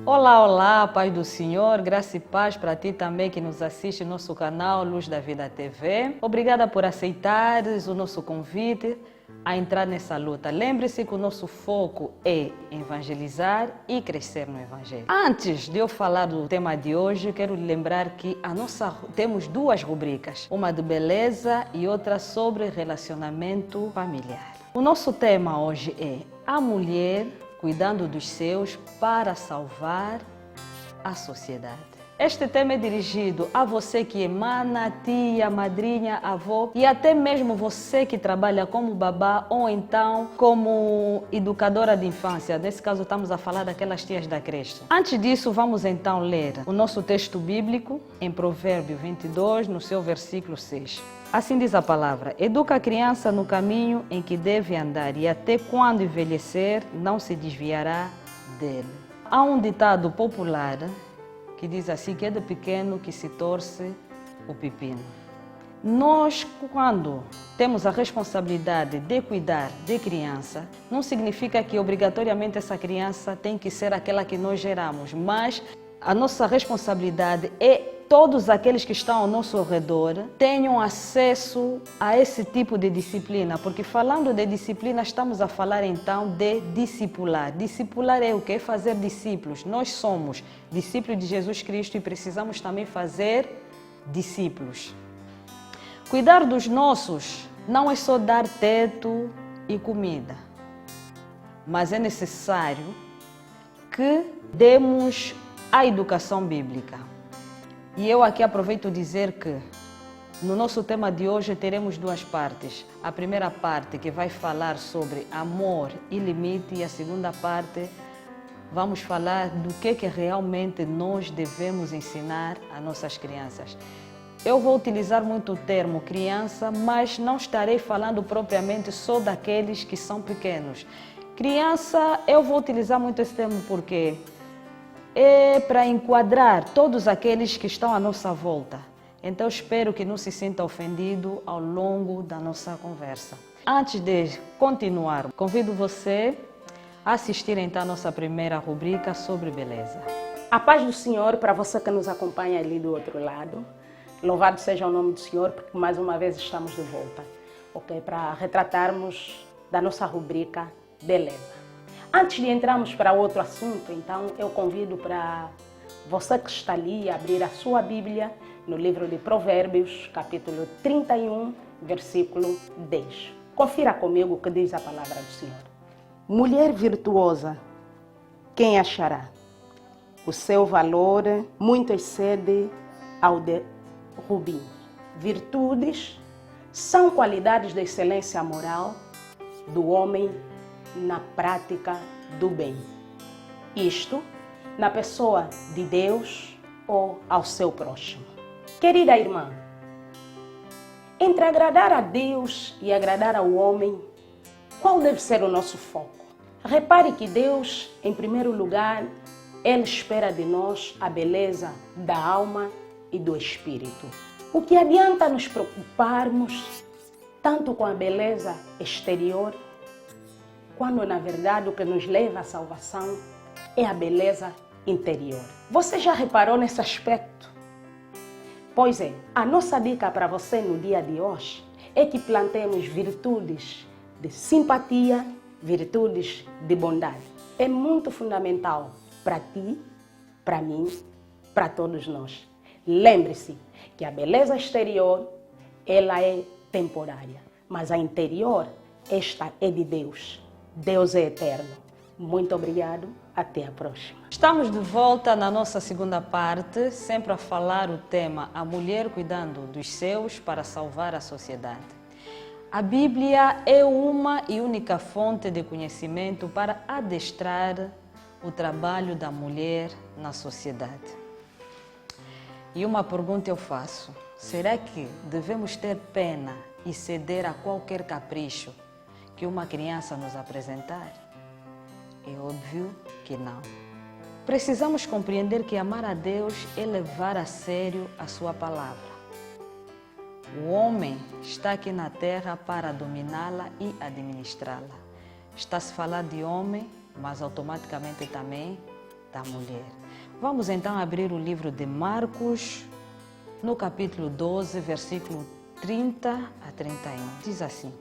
Olá, olá, paz do Senhor, graça e paz para ti também que nos assiste no nosso canal Luz da Vida TV. Obrigada por aceitares o nosso convite a entrar nessa luta. Lembre-se que o nosso foco é evangelizar e crescer no Evangelho. Antes de eu falar do tema de hoje, quero lhe lembrar que temos duas rubricas, uma de beleza e outra sobre relacionamento familiar. O nosso tema hoje é a mulher cuidando dos seus para salvar a sociedade. Este tema é dirigido a você que é mana, tia, madrinha, avó e até mesmo você que trabalha como babá ou então como educadora de infância. Nesse caso estamos a falar daquelas tias da creche. Antes disso, vamos então ler o nosso texto bíblico em Provérbios 22, no seu versículo 6. Assim diz a palavra: educa a criança no caminho em que deve andar e até quando envelhecer não se desviará dele. Há um ditado popular que diz assim, que é de pequeno que se torce o pepino. Nós, quando temos a responsabilidade de cuidar de criança, não significa que obrigatoriamente essa criança tem que ser aquela que nós geramos, mas a nossa responsabilidade é todos aqueles que estão ao nosso redor tenham acesso a esse tipo de disciplina, porque falando de disciplina estamos a falar então de discipular. Discipular é o quê? Fazer discípulos. Nós somos discípulos de Jesus Cristo e precisamos também fazer discípulos. Cuidar dos nossos não é só dar teto e comida, mas é necessário que demos a educação bíblica. E eu aqui aproveito dizer que no nosso tema de hoje teremos duas partes. A primeira parte que vai falar sobre amor e limite e a segunda parte vamos falar do que realmente nós devemos ensinar às nossas crianças. Eu vou utilizar muito o termo criança, mas não estarei falando propriamente só daqueles que são pequenos. Criança, eu vou utilizar muito esse termo porque é para enquadrar todos aqueles que estão à nossa volta. Então, espero que não se sinta ofendido ao longo da nossa conversa. Antes de continuar, convido você a assistir então a nossa primeira rubrica sobre beleza. A paz do Senhor para você que nos acompanha ali do outro lado. Louvado seja o nome do Senhor, porque mais uma vez estamos de volta, ok? Para retratarmos da nossa rubrica beleza. Antes de entrarmos para outro assunto, então, eu convido para você que está ali a abrir a sua Bíblia no livro de Provérbios, capítulo 31, versículo 10. Confira comigo o que diz a palavra do Senhor. Mulher virtuosa, quem achará? O seu valor muito excede ao de rubim. Virtudes são qualidades de excelência moral do homem na prática do bem. Isto na pessoa de Deus ou ao seu próximo. Querida irmã, entre agradar a Deus e agradar ao homem, qual deve ser o nosso foco? Repare que Deus, em primeiro lugar, Ele espera de nós a beleza da alma e do espírito. O que adianta nos preocuparmos tanto com a beleza exterior, quando na verdade o que nos leva à salvação é a beleza interior. Você já reparou nesse aspecto? Pois é, a nossa dica para você no dia de hoje é que plantemos virtudes de simpatia, virtudes de bondade. É muito fundamental para ti, para mim, para todos nós. Lembre-se que a beleza exterior, ela é temporária, mas a interior, esta é de Deus. Deus é eterno. Muito obrigado. Até a próxima. Estamos de volta na nossa segunda parte, sempre a falar o tema a mulher cuidando dos seus para salvar a sociedade. A Bíblia é uma e única fonte de conhecimento para adestrar o trabalho da mulher na sociedade. E uma pergunta eu faço: será que devemos ter pena e ceder a qualquer capricho que uma criança nos apresentar? É óbvio que não. Precisamos compreender que amar a Deus é levar a sério a sua palavra. O homem está aqui na terra para dominá-la e administrá-la. Está-se a falar de homem, mas automaticamente também da mulher. Vamos então abrir o livro de Marcos, no capítulo 12, versículo 30 a 31. Diz assim: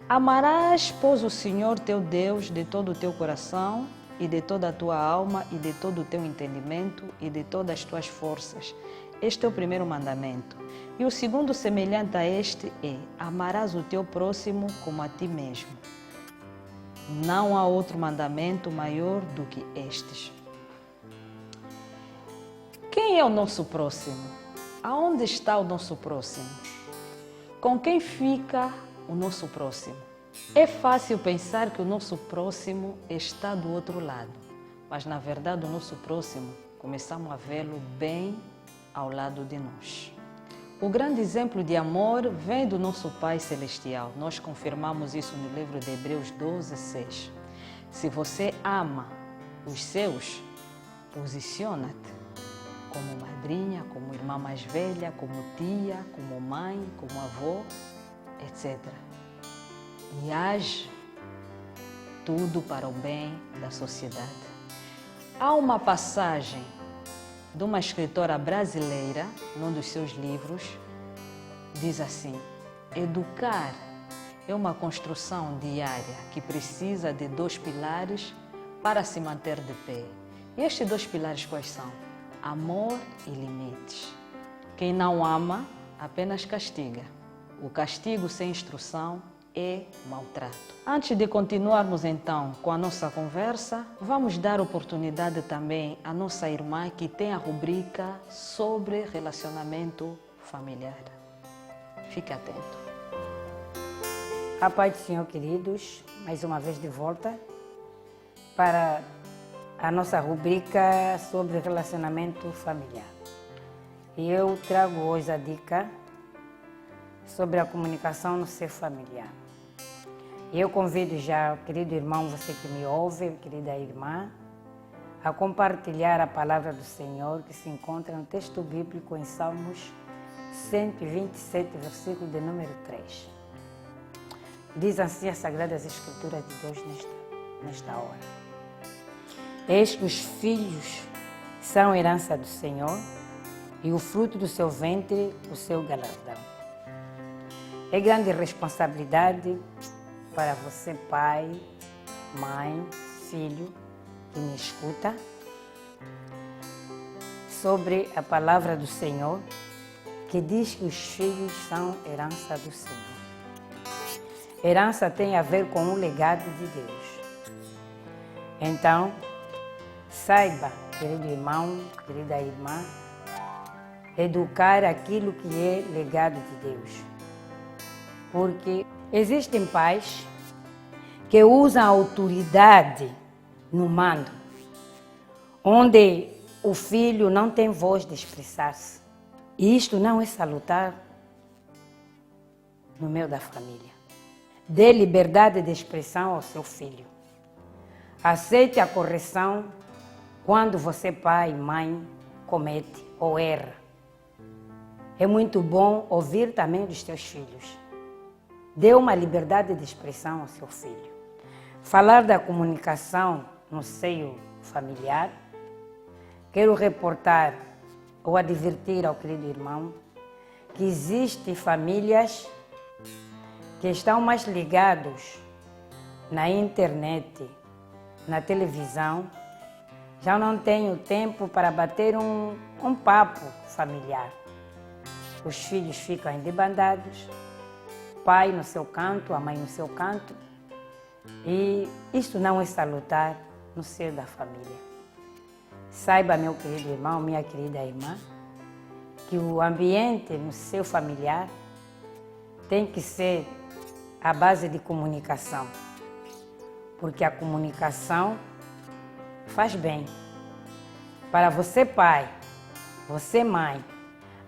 Amarás, pois, o Senhor teu Deus de todo o teu coração e de toda a tua alma e de todo o teu entendimento e de todas as tuas forças. Este é o primeiro mandamento. E o segundo, semelhante a este, é: amarás o teu próximo como a ti mesmo. Não há outro mandamento maior do que estes. Quem é o nosso próximo? Aonde está o nosso próximo? Com quem fica o nosso próximo? É fácil pensar que o nosso próximo está do outro lado, mas na verdade o nosso próximo começamos a vê-lo bem ao lado de nós. O grande exemplo de amor vem do nosso Pai Celestial. Nós confirmamos isso no livro de Hebreus 12, 6. Se você ama os seus, posiciona-te como madrinha, como irmã mais velha, como tia, como mãe, como avó, etc. E age tudo para o bem da sociedade. Há uma passagem de uma escritora brasileira, num dos seus livros, diz assim: educar é uma construção diária que precisa de 2 pilares para se manter de pé. E estes 2 pilares quais são? Amor e limites. Quem não ama apenas castiga. O castigo sem instrução é maltrato. Antes de continuarmos então com a nossa conversa, vamos dar oportunidade também à nossa irmã que tem a rubrica sobre relacionamento familiar. Fique atento. A paz do Senhor, queridos, mais uma vez de volta para a nossa rubrica sobre relacionamento familiar. E eu trago hoje a dica sobre a comunicação no seio familiar. E eu convido já o querido irmão, você que me ouve, querida irmã, a compartilhar a palavra do Senhor que se encontra no texto bíblico em Salmos 127, versículo de número 3. Diz assim as Sagradas Escrituras de Deus nesta hora: Eis que os filhos são herança do Senhor e o fruto do seu ventre, o seu galardão. É grande responsabilidade para você, pai, mãe, filho, que me escuta, sobre a palavra do Senhor, que diz que os filhos são herança do Senhor. Herança tem a ver com o legado de Deus. Então, saiba, querido irmão, querida irmã, educar aquilo que é legado de Deus. Porque existem pais que usam a autoridade no mando, onde o filho não tem voz de expressar-se. E isto não é salutar no meio da família. Dê liberdade de expressão ao seu filho. Aceite a correção quando você, pai e mãe, comete ou erra. É muito bom ouvir também dos teus filhos. Dê uma liberdade de expressão ao seu filho. Falar da comunicação no seio familiar, quero reportar ou advertir ao querido irmão que existem famílias que estão mais ligados na internet, na televisão, já não têm o tempo para bater um papo familiar. Os filhos ficam debandados, pai no seu canto, a mãe no seu canto, e isto não é salutar no seio da família. Saiba, meu querido irmão, minha querida irmã, que o ambiente no seio familiar tem que ser a base de comunicação, porque a comunicação faz bem. Para você, pai, você, mãe,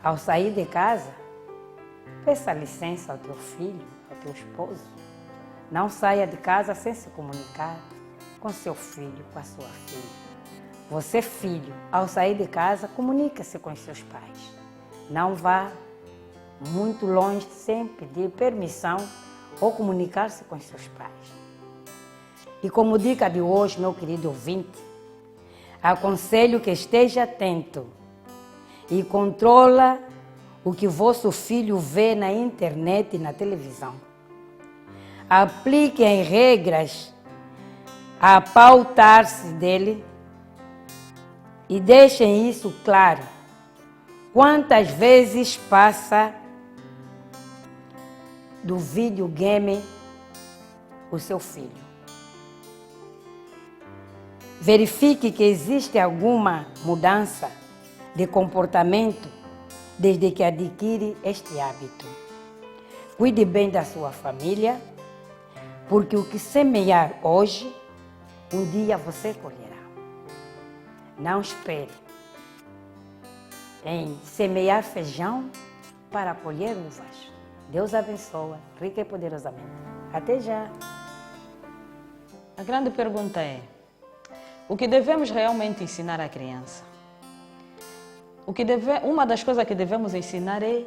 ao sair de casa, peça licença ao teu filho, ao teu esposo. Não saia de casa sem se comunicar com seu filho, com a sua filha. Você, filho, ao sair de casa, comunique-se com os seus pais. Não vá muito longe sem pedir permissão ou comunicar-se com os seus pais. E como dica de hoje, meu querido ouvinte, Aconselho que esteja atento e controla o que vosso filho vê na internet e na televisão. Apliquem regras a pautar-se dele e deixem isso claro. Quantas vezes passa do videogame o seu filho? Verifique que existe alguma mudança de comportamento desde que adquire este hábito. Cuide bem da sua família, porque o que semear hoje, um dia você colherá. Não espere em semear feijão para colher uvas. Deus abençoa, rica e poderosamente. Até já. A grande pergunta é: o que devemos realmente ensinar à criança? Uma das coisas que devemos ensinar é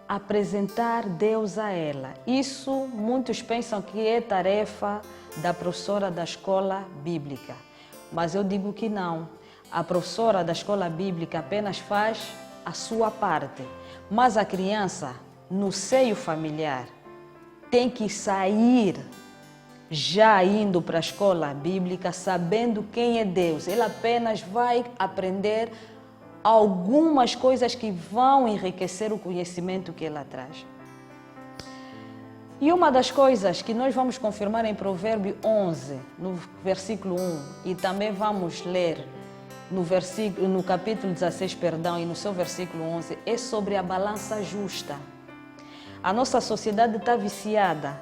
apresentar Deus a ela. Isso muitos pensam que é tarefa da professora da escola bíblica, mas eu digo que não. A professora da escola bíblica apenas faz a sua parte, mas a criança, no seio familiar, tem que sair já indo para a escola bíblica, sabendo quem é Deus. Ela apenas vai aprender algumas coisas que vão enriquecer o conhecimento que ela traz. E uma das coisas que nós vamos confirmar em Provérbio 11, no versículo 1, e também vamos ler no capítulo 16, e no seu versículo 11, é sobre a balança justa. A nossa sociedade está viciada.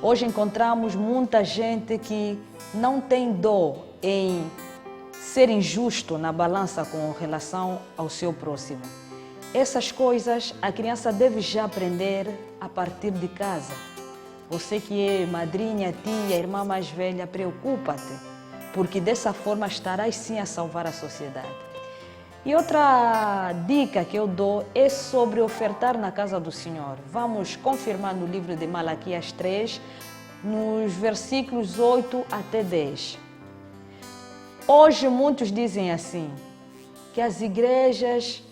Hoje encontramos muita gente que não tem dó em ser injusto na balança com relação ao seu próximo. Essas coisas a criança deve já aprender a partir de casa. Você que é madrinha, tia, irmã mais velha, preocupa-te, porque dessa forma estarás sim a salvar a sociedade. E outra dica que eu dou é sobre ofertar na casa do Senhor. Vamos confirmar no livro de Malaquias 3, nos versículos 8 até 10. Hoje muitos dizem assim, que as igrejas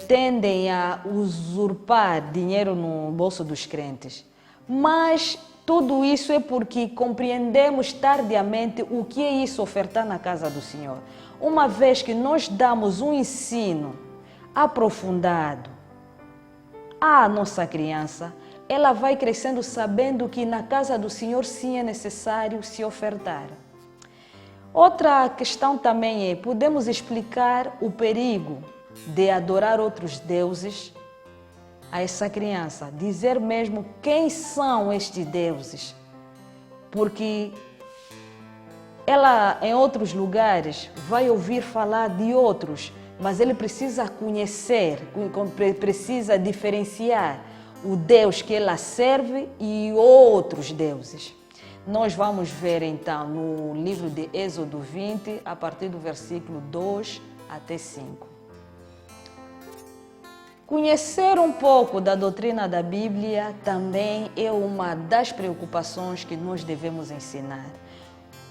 tendem a usurpar dinheiro no bolso dos crentes. Mas tudo isso é porque compreendemos tardiamente o que é isso ofertar na casa do Senhor. Uma vez que nós damos um ensino aprofundado à nossa criança, ela vai crescendo sabendo que na casa do Senhor sim é necessário se ofertar. Outra questão também é, podemos explicar o perigo de adorar outros deuses a essa criança, dizer mesmo quem são estes deuses, porque ela em outros lugares vai ouvir falar de outros, mas ele precisa conhecer, precisa diferenciar o Deus que ela serve e outros deuses. Nós vamos ver então no livro de Êxodo 20, a partir do versículo 2 até 5. Conhecer um pouco da doutrina da Bíblia também é uma das preocupações que nós devemos ensinar,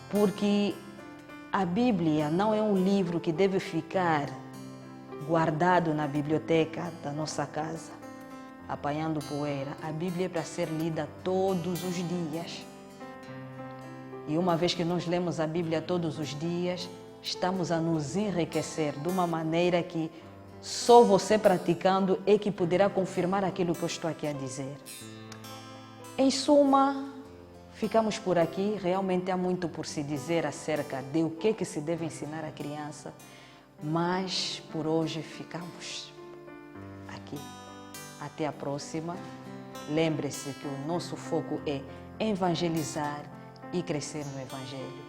porque a Bíblia não é um livro que deve ficar guardado na biblioteca da nossa casa, apanhando poeira. A Bíblia é para ser lida todos os dias. E uma vez que nós lemos a Bíblia todos os dias, estamos a nos enriquecer de uma maneira que só você praticando é que poderá confirmar aquilo que eu estou aqui a dizer. Em suma, ficamos por aqui. Realmente há muito por se dizer acerca de o que se deve ensinar à criança, mas por hoje ficamos aqui. Até a próxima. Lembre-se que o nosso foco é evangelizar e crescer no Evangelho.